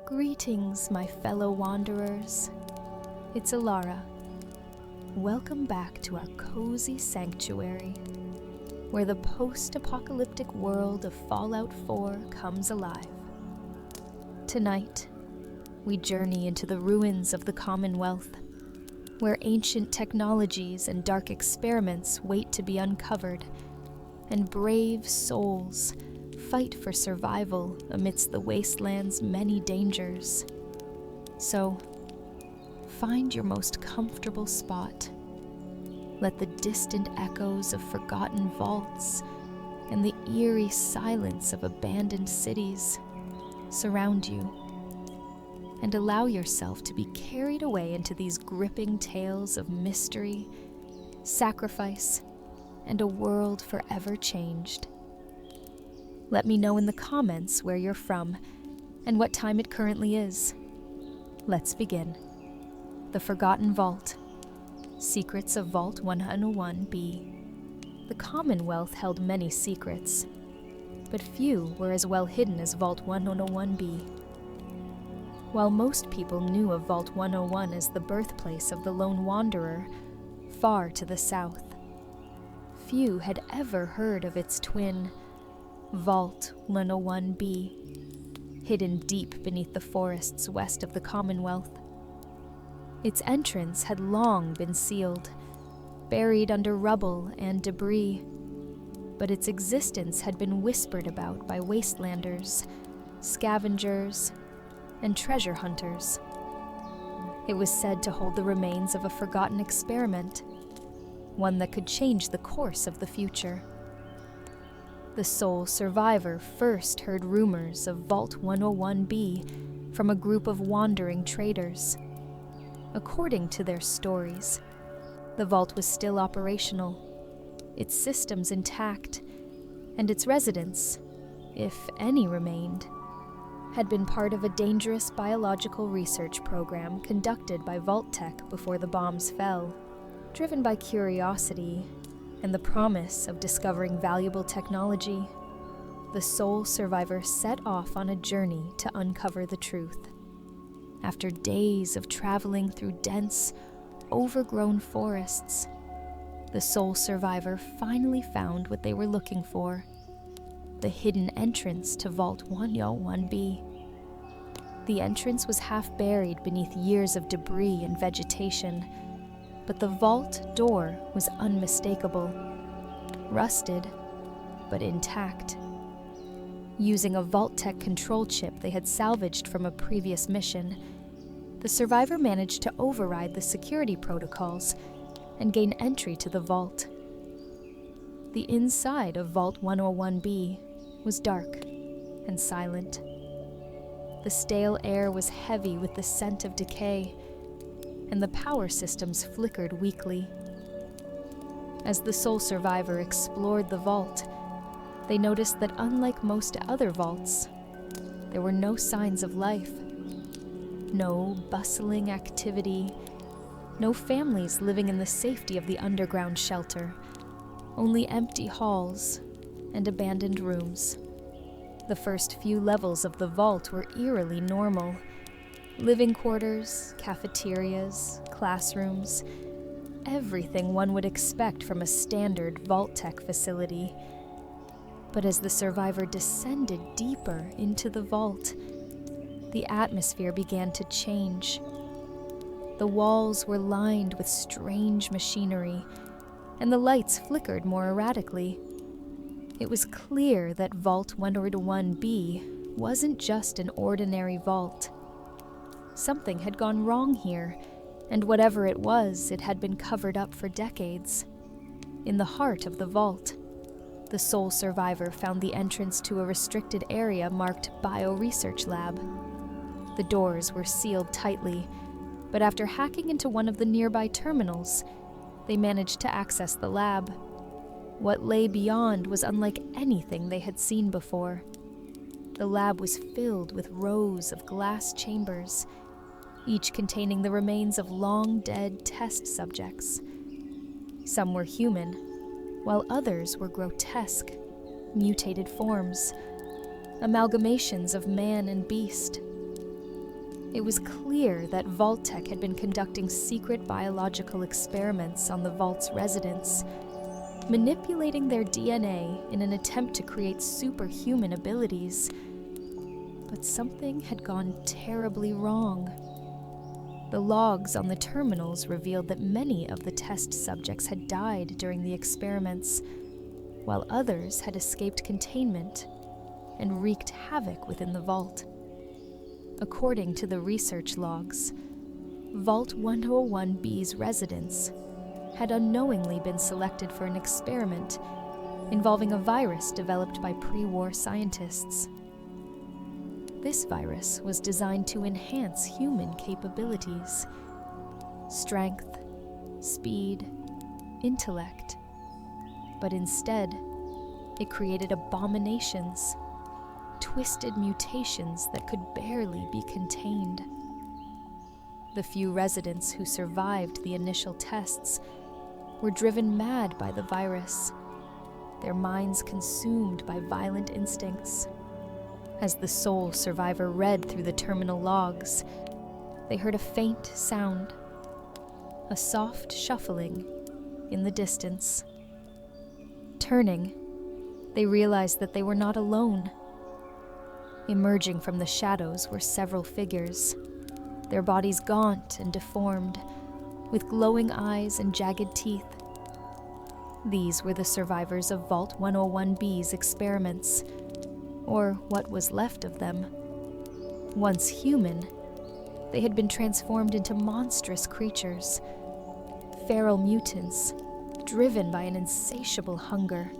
Greetings, my fellow wanderers. It's Elara. Welcome back to our cozy sanctuary, where the post-apocalyptic world of Fallout 4 comes alive. Tonight, we journey into the ruins of the Commonwealth, where ancient technologies and dark experiments wait to be uncovered, and brave souls fight for survival amidst the wasteland's many dangers. So, find your most comfortable spot. Let the distant echoes of forgotten vaults and the eerie silence of abandoned cities surround you, and allow yourself to be carried away into these gripping tales of mystery, sacrifice, and a world forever changed. Let me know in the comments where you're from and what time it currently is. Let's begin. The Forgotten Vault. Secrets of Vault 101B. The Commonwealth held many secrets, but few were as well hidden as Vault 101B. While most people knew of Vault 101 as the birthplace of the lone wanderer far to the south, few had ever heard of its twin, Vault 101B, hidden deep beneath the forests west of the Commonwealth. Its entrance had long been sealed, buried under rubble and debris, but its existence had been whispered about by wastelanders, scavengers, and treasure hunters. It was said to hold the remains of a forgotten experiment, one that could change the course of the future. The sole survivor first heard rumors of Vault 101B from a group of wandering traders. According to their stories, the vault was still operational, its systems intact, and its residents, if any remained, had been part of a dangerous biological research program conducted by Vault Tech before the bombs fell. Driven by curiosity and the promise of discovering valuable technology, the sole survivor set off on a journey to uncover the truth. After days of traveling through dense, overgrown forests, the sole survivor finally found what they were looking for: the hidden entrance to Vault 101B. The entrance was half buried beneath years of debris and vegetation, but the vault door was unmistakable, rusted, but intact. Using a Vault Tech control chip they had salvaged from a previous mission, the survivor managed to override the security protocols and gain entry to the vault. The inside of Vault 101B was dark and silent. The stale air was heavy with the scent of decay, and the power systems flickered weakly. As the sole survivor explored the vault, they noticed that unlike most other vaults, there were no signs of life. No bustling activity, no families living in the safety of the underground shelter, only empty halls and abandoned rooms. The first few levels of the vault were eerily normal. Living quarters, cafeterias, classrooms, everything one would expect from a standard Vault Tech facility. But as the survivor descended deeper into the vault, the atmosphere began to change. The walls were lined with strange machinery, and the lights flickered more erratically. It was clear that Vault 101B wasn't just an ordinary vault. Something had gone wrong here, and whatever it was, it had been covered up for decades. In the heart of the vault, the sole survivor found the entrance to a restricted area marked Bio-Research Lab. The doors were sealed tightly, but after hacking into one of the nearby terminals, they managed to access the lab. What lay beyond was unlike anything they had seen before. The lab was filled with rows of glass chambers, each containing the remains of long-dead test subjects. Some were human, while others were grotesque, mutated forms, amalgamations of man and beast. It was clear that Vault-Tec had been conducting secret biological experiments on the Vault's residents, manipulating their DNA in an attempt to create superhuman abilities. But something had gone terribly wrong. The logs on the terminals revealed that many of the test subjects had died during the experiments, while others had escaped containment and wreaked havoc within the vault. According to the research logs, Vault 101B's residents had unknowingly been selected for an experiment involving a virus developed by pre-war scientists. This virus was designed to enhance human capabilities: strength, speed, intellect. But instead, it created abominations, twisted mutations that could barely be contained. The few residents who survived the initial tests were driven mad by the virus, their minds consumed by violent instincts. As the sole survivor read through the terminal logs, they heard a faint sound, a soft shuffling in the distance. Turning, they realized that they were not alone. Emerging from the shadows were several figures, their bodies gaunt and deformed, with glowing eyes and jagged teeth. These were the survivors of Vault 101B's experiments, or what was left of them. Once human, they had been transformed into monstrous creatures, feral mutants, driven by an insatiable hunger.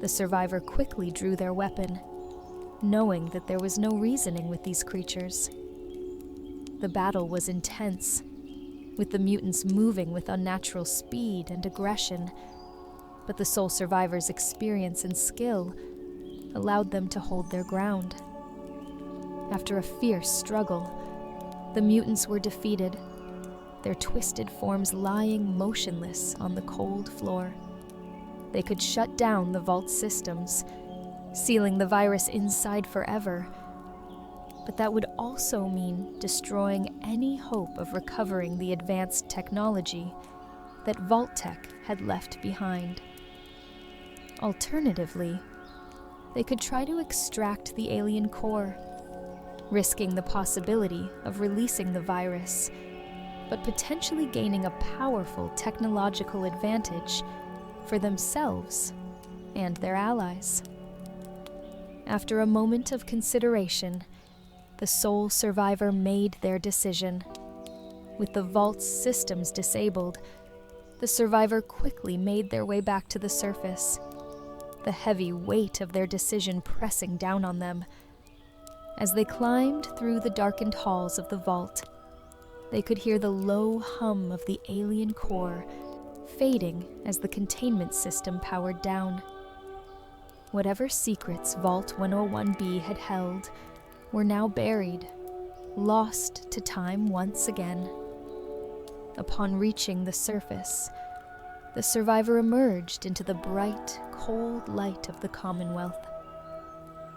The survivor quickly drew their weapon, knowing that there was no reasoning with these creatures. The battle was intense, with the mutants moving with unnatural speed and aggression, but the sole survivor's experience and skill allowed them to hold their ground. After a fierce struggle, the mutants were defeated, their twisted forms lying motionless on the cold floor. They could shut down the vault systems, sealing the virus inside forever, but that would also mean destroying any hope of recovering the advanced technology that Vault-Tec had left behind. Alternatively, they could try to extract the alien core, risking the possibility of releasing the virus, but potentially gaining a powerful technological advantage for themselves and their allies. After a moment of consideration, the sole survivor made their decision. With the vault's systems disabled, the survivor quickly made their way back to the surface, the heavy weight of their decision pressing down on them. As they climbed through the darkened halls of the vault, they could hear the low hum of the alien core fading as the containment system powered down. Whatever secrets Vault 101B had held were now buried, lost to time once again. Upon reaching the surface, the survivor emerged into the bright, cold light of the Commonwealth.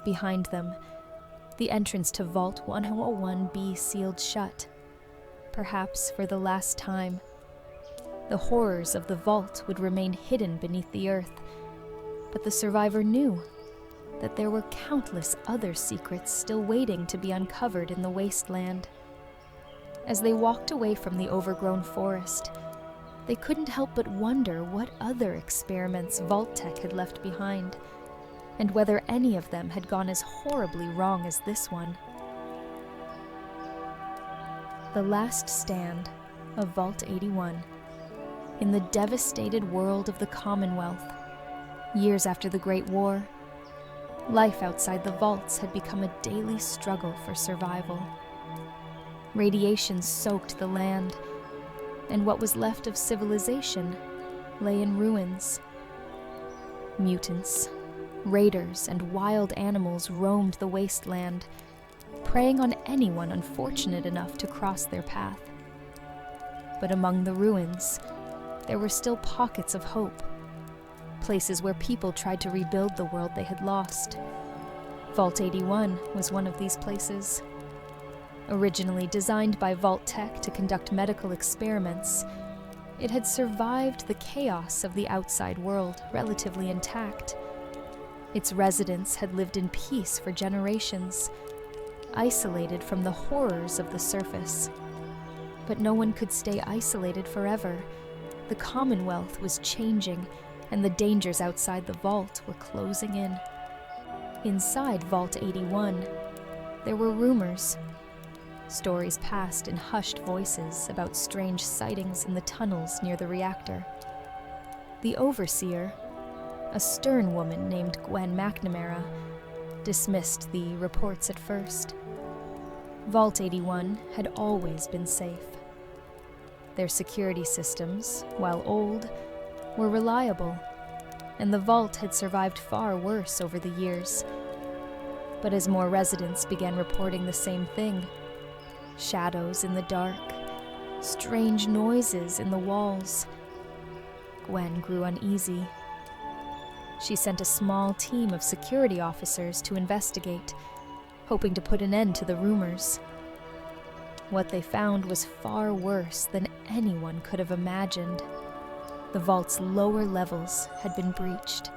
Behind them, the entrance to Vault 101B sealed shut, perhaps for the last time. The horrors of the vault would remain hidden beneath the earth, but the survivor knew that there were countless other secrets still waiting to be uncovered in the wasteland. As they walked away from the overgrown forest, they couldn't help but wonder what other experiments Vault-Tec had left behind, and whether any of them had gone as horribly wrong as this one. The last stand of Vault 81. In the devastated world of the Commonwealth, years after the Great War, life outside the vaults had become a daily struggle for survival. Radiation soaked the land, and what was left of civilization lay in ruins. Mutants, raiders, and wild animals roamed the wasteland, preying on anyone unfortunate enough to cross their path. But among the ruins, there were still pockets of hope, places where people tried to rebuild the world they had lost. Vault 81 was one of these places. Originally designed by Vault Tech to conduct medical experiments, it had survived the chaos of the outside world relatively intact. Its residents had lived in peace for generations, isolated from the horrors of the surface. But no one could stay isolated forever. The Commonwealth was changing, and the dangers outside the vault were closing in. Inside Vault 81, there were rumors. Stories passed in hushed voices about strange sightings in the tunnels near the reactor. The overseer, a stern woman named Gwen McNamara, dismissed the reports at first. Vault 81 had always been safe. Their security systems, while old, were reliable, and the vault had survived far worse over the years. But as more residents began reporting the same thing, shadows in the dark, strange noises in the walls, Gwen grew uneasy. She sent a small team of security officers to investigate, hoping to put an end to the rumors. What they found was far worse than anyone could have imagined. The vault's lower levels had been breached.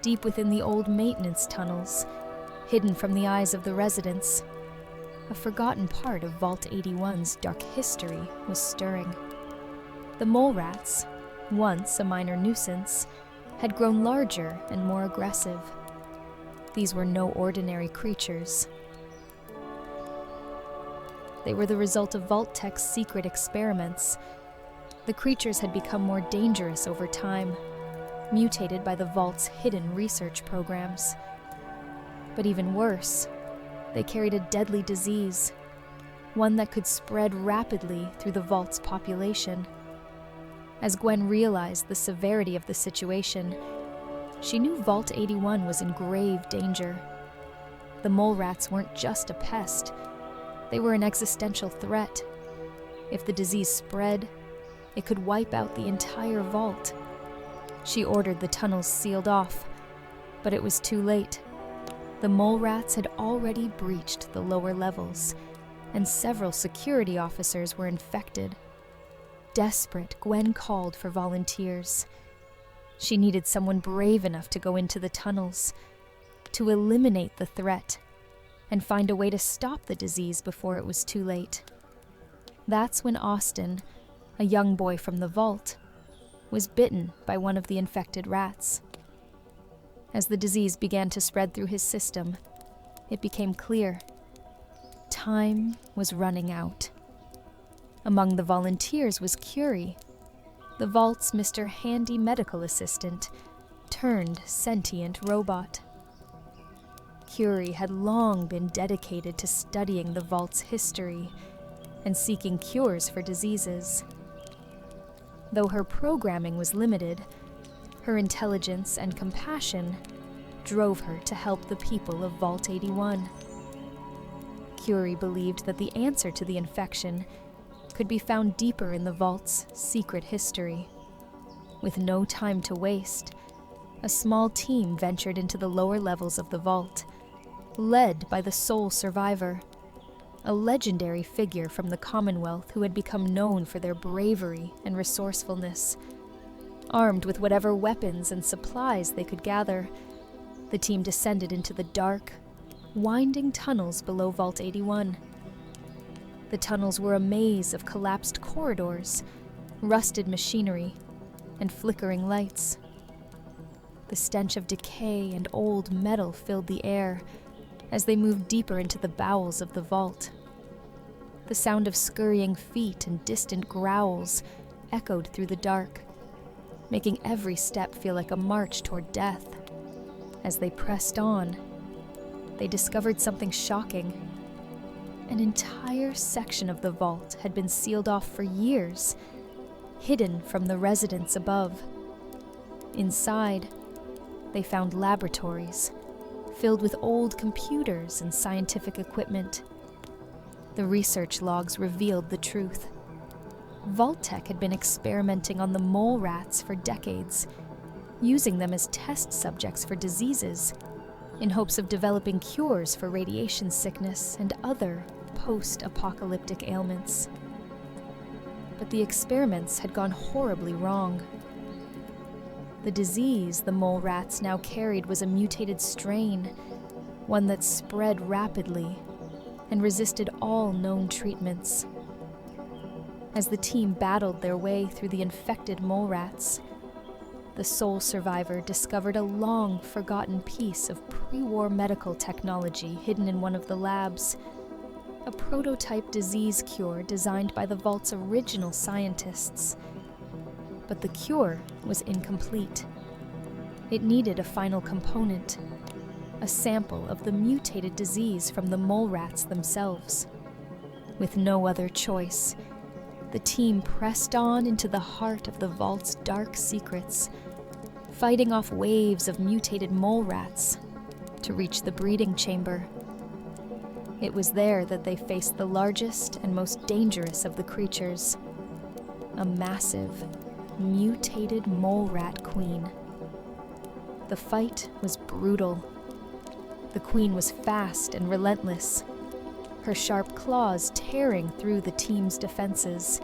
Deep within the old maintenance tunnels, hidden from the eyes of the residents, a forgotten part of Vault 81's dark history was stirring. The mole rats, once a minor nuisance, had grown larger and more aggressive. These were no ordinary creatures. They were the result of Vault Tech's secret experiments. The creatures had become more dangerous over time, mutated by the Vault's hidden research programs. But even worse, they carried a deadly disease, one that could spread rapidly through the Vault's population. As Gwen realized the severity of the situation, she knew Vault 81 was in grave danger. The mole rats weren't just a pest, they were an existential threat. If the disease spread, it could wipe out the entire vault. She ordered the tunnels sealed off, but it was too late. The mole rats had already breached the lower levels, and several security officers were infected. Desperate, Gwen called for volunteers. She needed someone brave enough to go into the tunnels, to eliminate the threat, and find a way to stop the disease before it was too late. That's when Austin, a young boy from the vault, was bitten by one of the infected rats. As the disease began to spread through his system, it became clear. Time was running out. Among the volunteers was Curie, the vault's Mr. Handy medical assistant, turned sentient robot. Curie had long been dedicated to studying the vault's history and seeking cures for diseases. Though her programming was limited, her intelligence and compassion drove her to help the people of Vault 81. Curie believed that the answer to the infection could be found deeper in the vault's secret history. With no time to waste, a small team ventured into the lower levels of the vault, led by the sole survivor, a legendary figure from the Commonwealth who had become known for their bravery and resourcefulness. Armed with whatever weapons and supplies they could gather, the team descended into the dark, winding tunnels below Vault 81. The tunnels were a maze of collapsed corridors, rusted machinery, and flickering lights. The stench of decay and old metal filled the air as they moved deeper into the bowels of the vault. The sound of scurrying feet and distant growls echoed through the dark, making every step feel like a march toward death. As they pressed on, they discovered something shocking. An entire section of the vault had been sealed off for years, hidden from the residents above. Inside, they found laboratories filled with old computers and scientific equipment. The research logs revealed the truth. Vault Tech had been experimenting on the mole rats for decades, using them as test subjects for diseases, in hopes of developing cures for radiation sickness and other post-apocalyptic ailments. But the experiments had gone horribly wrong. The disease the mole rats now carried was a mutated strain, one that spread rapidly and resisted all known treatments. As the team battled their way through the infected mole rats, the sole survivor discovered a long-forgotten piece of pre-war medical technology hidden in one of the labs, a prototype disease cure designed by the Vault's original scientists. But the cure was incomplete. It needed a final component, a sample of the mutated disease from the mole rats themselves. With no other choice, the team pressed on into the heart of the Vault's dark secrets, fighting off waves of mutated mole rats to reach the breeding chamber. It was there that they faced the largest and most dangerous of the creatures, a massive, mutated mole rat queen. The fight was brutal. The queen was fast and relentless, her sharp claws tearing through the team's defenses.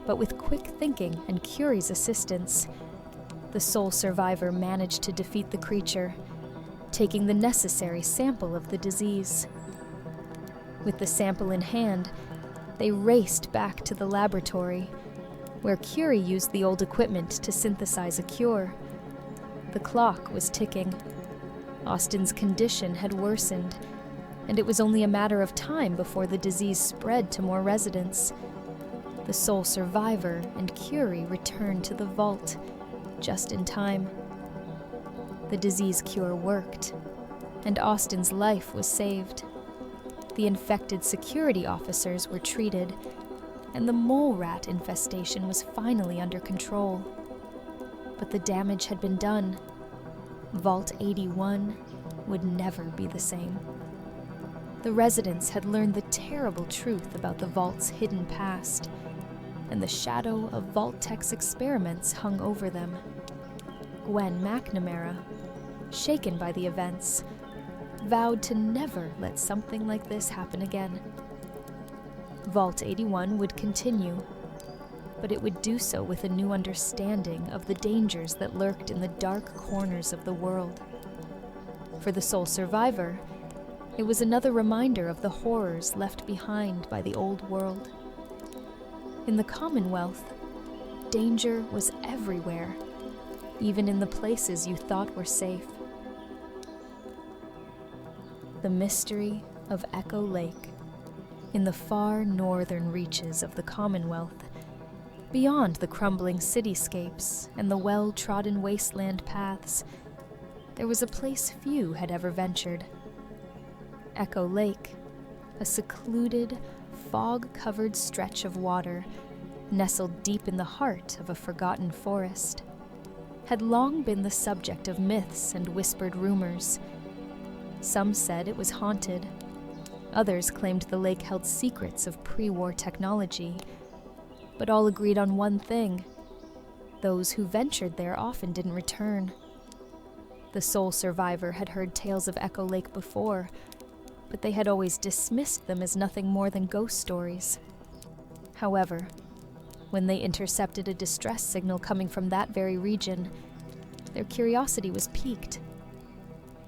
But with quick thinking and Curie's assistance, the sole survivor managed to defeat the creature, taking the necessary sample of the disease. With the sample in hand, they raced back to the laboratory, where Curie used the old equipment to synthesize a cure. The clock was ticking. Austin's condition had worsened, and it was only a matter of time before the disease spread to more residents. The sole survivor and Curie returned to the vault, just in time. The disease cure worked, and Austin's life was saved. The infected security officers were treated, and the mole rat infestation was finally under control. But the damage had been done. Vault 81 would never be the same. The residents had learned the terrible truth about the Vault's hidden past, and the shadow of Vault Tech's experiments hung over them. Gwen McNamara, shaken by the events, vowed to never let something like this happen again. Vault 81 would continue, but it would do so with a new understanding of the dangers that lurked in the dark corners of the world. For the sole survivor, it was another reminder of the horrors left behind by the old world. In the Commonwealth, danger was everywhere, even in the places you thought were safe. The mystery of Echo Lake, in the far northern reaches of the Commonwealth, beyond the crumbling cityscapes and the well-trodden wasteland paths, there was a place few had ever ventured. Echo Lake, a secluded, fog-covered stretch of water nestled deep in the heart of a forgotten forest, had long been the subject of myths and whispered rumors. Some said it was haunted. Others claimed the lake held secrets of pre-war technology, but all agreed on one thing: those who ventured there often didn't return. The sole survivor had heard tales of Echo Lake before, but they had always dismissed them as nothing more than ghost stories. However, when they intercepted a distress signal coming from that very region, their curiosity was piqued.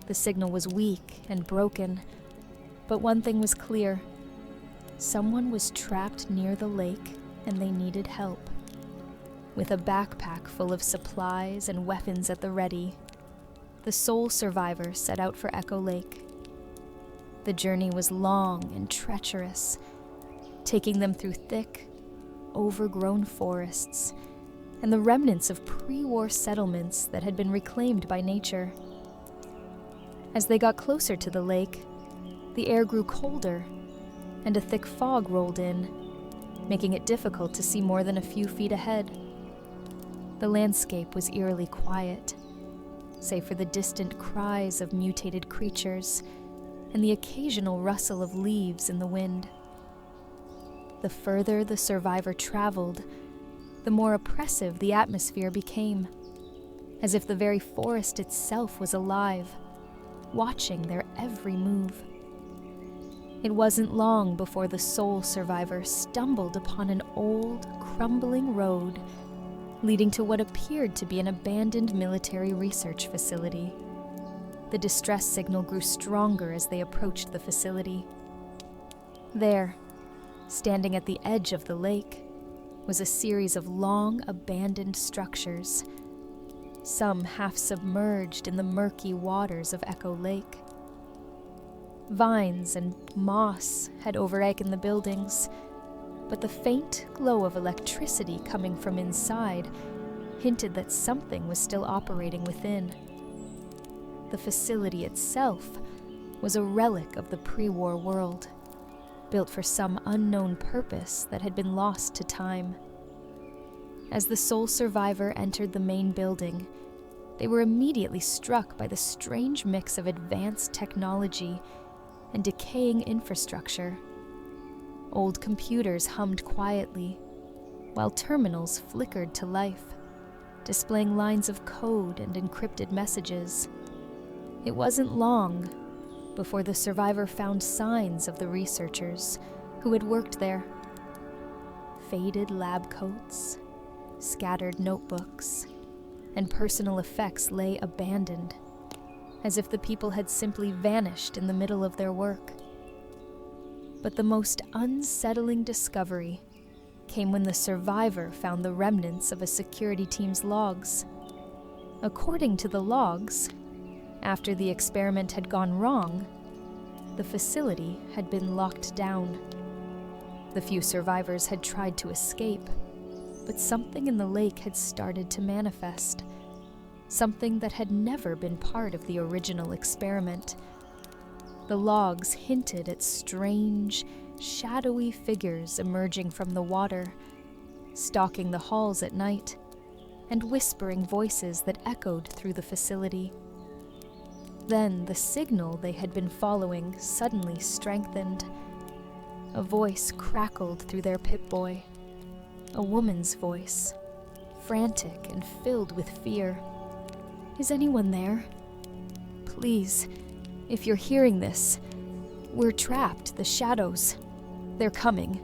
The signal was weak and broken, but one thing was clear: someone was trapped near the lake and they needed help. With a backpack full of supplies and weapons at the ready, the sole survivor set out for Echo Lake. The journey was long and treacherous, taking them through thick, overgrown forests and the remnants of pre-war settlements that had been reclaimed by nature. As they got closer to the lake, the air grew colder, and a thick fog rolled in, making it difficult to see more than a few feet ahead. The landscape was eerily quiet, save for the distant cries of mutated creatures and the occasional rustle of leaves in the wind. The further the survivor traveled, the more oppressive the atmosphere became, as if the very forest itself was alive, watching their every move. It wasn't long before the sole survivor stumbled upon an old, crumbling road leading to what appeared to be an abandoned military research facility. The distress signal grew stronger as they approached the facility. There, standing at the edge of the lake, was a series of long, abandoned structures, some half submerged in the murky waters of Echo Lake. Vines and moss had overtaken the buildings, but the faint glow of electricity coming from inside hinted that something was still operating within. The facility itself was a relic of the pre-war world, built for some unknown purpose that had been lost to time. As the sole survivor entered the main building, they were immediately struck by the strange mix of advanced technology and decaying infrastructure. Old computers hummed quietly, while terminals flickered to life, displaying lines of code and encrypted messages. It wasn't long before the survivor found signs of the researchers who had worked there. Faded lab coats, scattered notebooks, and personal effects lay abandoned, as if the people had simply vanished in the middle of their work. But the most unsettling discovery came when the survivor found the remnants of a security team's logs. According to the logs, after the experiment had gone wrong, the facility had been locked down. The few survivors had tried to escape, but something in the lake had started to manifest, something that had never been part of the original experiment. The logs hinted at strange, shadowy figures emerging from the water, stalking the halls at night, and whispering voices that echoed through the facility. Then the signal they had been following suddenly strengthened. A voice crackled through their Pip-Boy, a woman's voice, frantic and filled with fear. "Is anyone there? Please, if you're hearing this, we're trapped, the shadows. They're coming."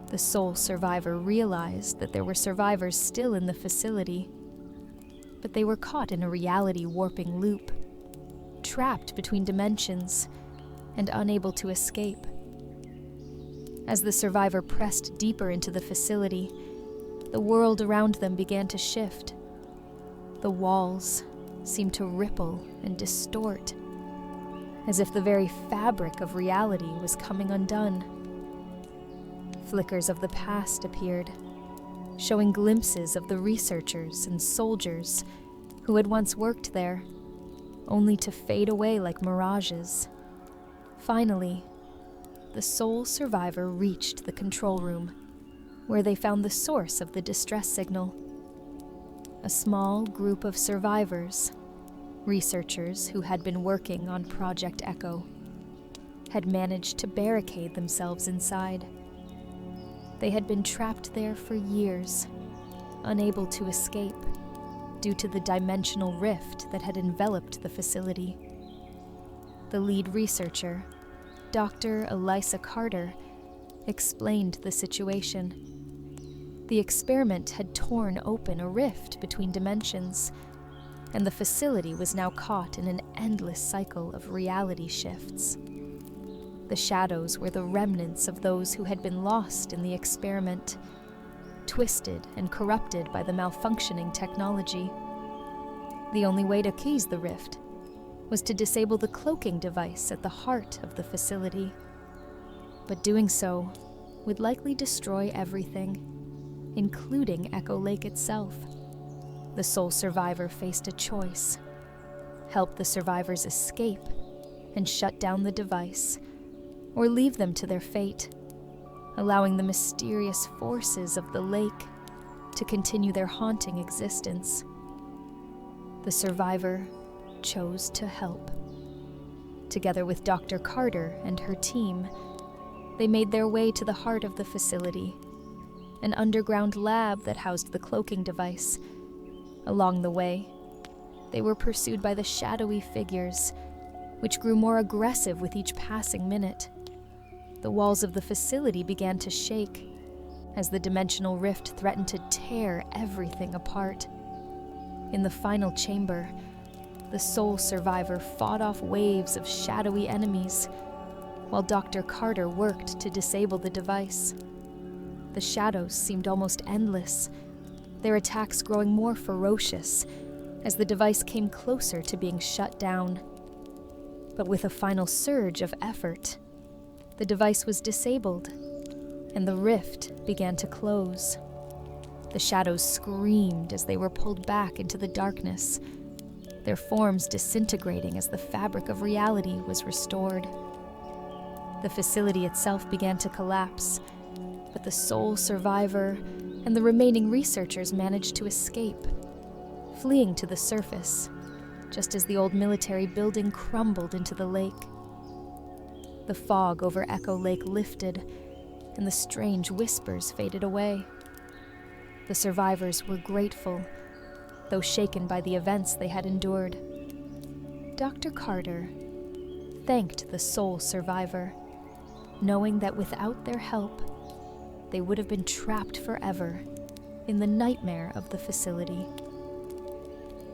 The sole survivor realized that there were survivors still in the facility, but they were caught in a reality-warping loop, trapped between dimensions and unable to escape. As the survivor pressed deeper into the facility, the world around them began to shift. The walls seemed to ripple and distort, as if the very fabric of reality was coming undone. Flickers of the past appeared, showing glimpses of the researchers and soldiers who had once worked there, only to fade away like mirages. Finally, the sole survivor reached the control room, where they found the source of the distress signal. A small group of survivors, researchers who had been working on Project Echo, had managed to barricade themselves inside. They had been trapped there for years, unable to escape due to the dimensional rift that had enveloped the facility. The lead researcher, Dr. Elisa Carter, explained the situation. The experiment had torn open a rift between dimensions, and the facility was now caught in an endless cycle of reality shifts. The shadows were the remnants of those who had been lost in the experiment, twisted and corrupted by the malfunctioning technology. The only way to ease the rift was to disable the cloaking device at the heart of the facility. But doing so would likely destroy everything, including Echo Lake itself. The sole survivor faced a choice: help the survivors escape and shut down the device, or leave them to their fate, allowing the mysterious forces of the lake to continue their haunting existence. The survivor chose to help. Together with Dr. Carter and her team, they made their way to the heart of the facility, an underground lab that housed the cloaking device. Along the way, they were pursued by the shadowy figures, which grew more aggressive with each passing minute. The walls of the facility began to shake as the dimensional rift threatened to tear everything apart. In the final chamber, the sole survivor fought off waves of shadowy enemies, while Dr. Carter worked to disable the device. The shadows seemed almost endless, their attacks growing more ferocious as the device came closer to being shut down. But with a final surge of effort, the device was disabled, and the rift began to close. The shadows screamed as they were pulled back into the darkness, their forms disintegrating as the fabric of reality was restored. The facility itself began to collapse, but the sole survivor and the remaining researchers managed to escape, fleeing to the surface, just as the old military building crumbled into the lake. The fog over Echo Lake lifted, and the strange whispers faded away. The survivors were grateful, though shaken by the events they had endured. Dr. Carter thanked the sole survivor, knowing that without their help, they would have been trapped forever in the nightmare of the facility.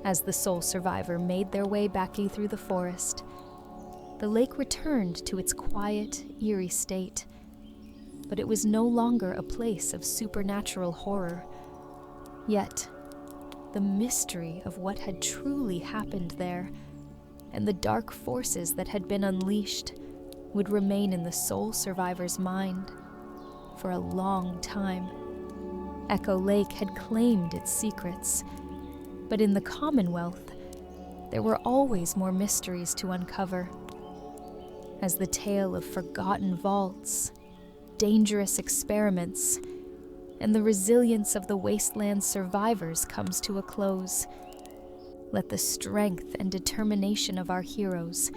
As the sole survivor made their way back through the forest, the lake returned to its quiet, eerie state. But it was no longer a place of supernatural horror. Yet, the mystery of what had truly happened there, and the dark forces that had been unleashed, would remain in the sole survivor's mind for a long time. Echo Lake had claimed its secrets, but in the Commonwealth, there were always more mysteries to uncover. As the tale of forgotten vaults, dangerous experiments, and the resilience of the wasteland survivors comes to a close, let the strength and determination of our heroes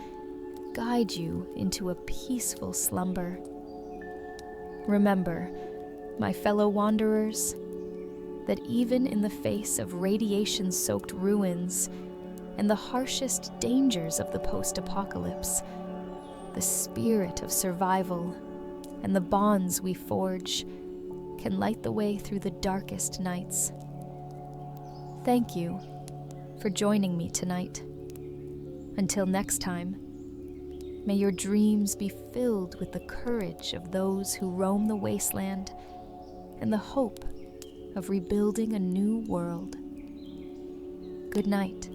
guide you into a peaceful slumber. Remember, my fellow wanderers, that even in the face of radiation-soaked ruins and the harshest dangers of the post-apocalypse, the spirit of survival and the bonds we forge can light the way through the darkest nights. Thank you for joining me tonight. Until next time, may your dreams be filled with the courage of those who roam the wasteland and the hope of rebuilding a new world. Good night.